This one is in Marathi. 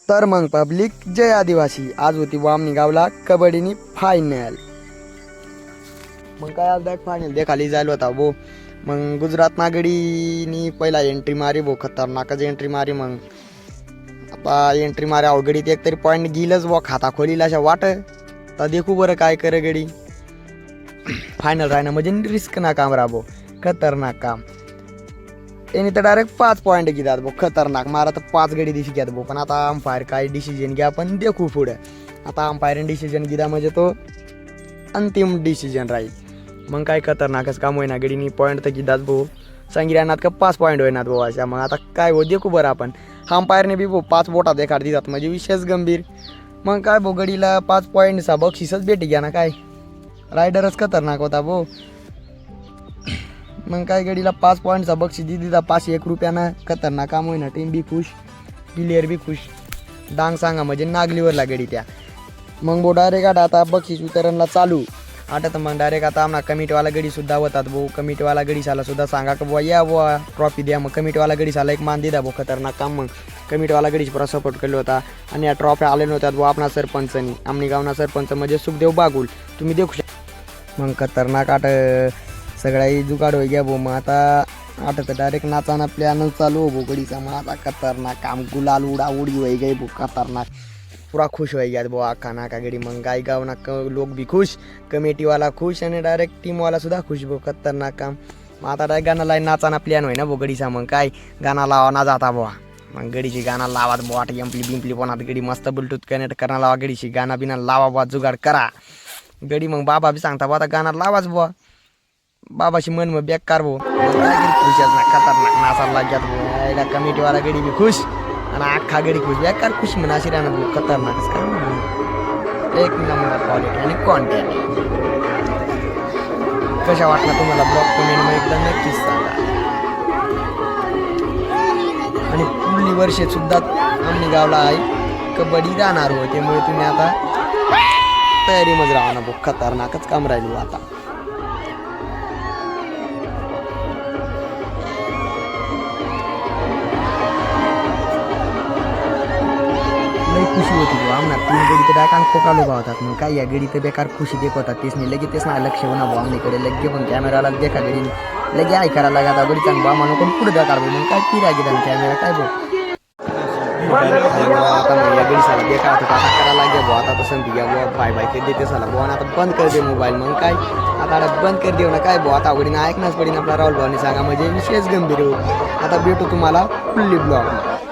तर मग पब्लिक जय आदिवासी आज होती वामनी गावला कबड्डीनी फायनल। मग काय आज बॅक फायनल देखाली जायला होता भो। मग गुजरात नागडीनी पहिला एंट्री मारी भो, खतरनाकच एंट्री मारी। मग आता एंट्री मारी अवघडीत एक तरी पॉईंट गेलच बुवा, खाता खोलीला अशा वाट तर देखू बरं काय करे गडी। फायनल राहणं म्हणजे रिस्क ना काम राबो, खतरनाक काम। त्यांनी तर डायरेक्ट 5 पॉईंट घेतात भाऊ, खतरनाक मारा तर 5 गडी दिशी घ्यात भाऊ। पण आता अंपायर काय डिसिजन घ्या आपण देखू पुढे। आता अंपायरने डिसिजन घेतला म्हणजे तो अंतिम डिसिजन राहील। मग काय खतरनाकच काम होईना, गडीनी पॉईंट तर घेतात भाऊ। संगिरानात का 5 पॉईंट होईनात भाऊ अशा। मग आता काय हो देखू बरं आपण, अंपायरने बी भाऊ 5 बोटा देखाड देतात म्हणजे विशेष गंभीर। मग काय भाऊ गडीला 5 पॉईंटचा बक्षीसच भेटी घ्या ना, काय रायडरच खतरनाक होता भाऊ। मग काय गडीला 5 पॉईंटचा बक्षीस दिला 501 रुपयानं, खतरनाक काम होईना। टीम बी खुश, प्लेयर बी खुश, डांग सांगा म्हणजे नागलीवरला गडी त्या। मग भाऊ डायरेक्ट आता बक्षीस वितरणला चालू आता मग डायरेक्ट आता आम्हाला कमिटीवाला गडी सुद्धा होतात भाऊ। कमिटीवाला गडीशाला सुद्धा सांगा की बुवा या बुवा ट्रॉफी द्या। मग कमिटीवाला गडीशाला एक मान दिला भाऊ, खतरनाक काम। मग कमिटीवाला गडीशी पुरा सपोर्ट केला होता आणि या ट्रॉफ्या आले नव्हत्या भाऊ आपणा सरपंचनी, आमनी गावना सरपंच म्हणजे सुखदेव बागुल, तुम्ही देखू शकता। मग खतरनाक आठ सगळ्याही जुगाड होई घ्या भाऊ। मग आता तर डायरेक्ट नाचाना प्लॅन चालू हो भाऊ गडीचा। मग आता खतरनाक काम, गुलाल उडा उडी होई गई भाऊ, खतरनाक पुरा खुश होई गया भाऊ अख्खा नाका गडी। मग गाय गावना लोक भी खुश, कमिटीवाला खुश आणि डायरेक्ट टीमवाला सुद्धा खुश भाऊ, खतरनाक काम। मग आता डायरेक्ट गाणं लाईन नाचाना प्लॅन होई ना भाऊ गडीचा। मग काय गाणं लावा ना जाता बुवा, मग गडीची गाणं लावात बुवा, एम्पली बिंपली पण आता गडी मस्त ब्लूटूथ कनेक्ट करणं लावा गडीची, गाणं बिना लावा बुवा, जुगाड करा गडी। मग बाबा बी सांगता बुवा आता गाणं लावाच बुवा, बाबाशी मन मग बेकार भाऊ। खतरनाक नाचायला लाग्यात भाऊ, कमिटीवाला गडी बी खुश आणि अख्खा गडी खुश, बेकार खुश म्हणा अशी राहणार भाऊ, खतरनाकच काम एक नंबर क्वालिटी आणि कॉन्टॅक्ट। कशा वाटला तुम्हाला ब्लॉग कमेंट मध्ये एकदा नक्कीच सांगा। आणि पुढली वर्षे सुद्धा आमनी गावला आहे कबड्डी राहणार हो, त्यामुळे तुम्ही आता तयारीमध्ये राहा ना भाऊ, खतरनाकच काम राहिलो आता। खुशी होती भाऊ आमना, तुम्ही गडी तर डायरेक्ट खोकालो भाव होतात। मग काय या गडी तर बेकार खुशी देखवतात तेच लगे तेच ना लक्ष होणार भाऊ आमनीकडे लगे। पण कॅमेराला देखा गडी लगे आई करायला लागत गडी चांग बा म्हणून कोण पुढे दाखवा भाऊ। मग काय फिरा गेला कॅमेरा काय भाऊ आता मग या गडी साला देखा आता करायला लागे भाऊ। आता तर संधी घ्या बुवा, बाय बाय ते देते साला भाऊ, आता बंद कर दे मोबाईल। मग काय आता बंद कर देऊ ना काय भाऊ, आता अवघडीनं ऐकणारच पडीन आपला राहुल भाऊनी सांगा म्हणजे विशेष गंभीर हो। आता भेटू तुम्हाला फुल्ली ब्लॉग।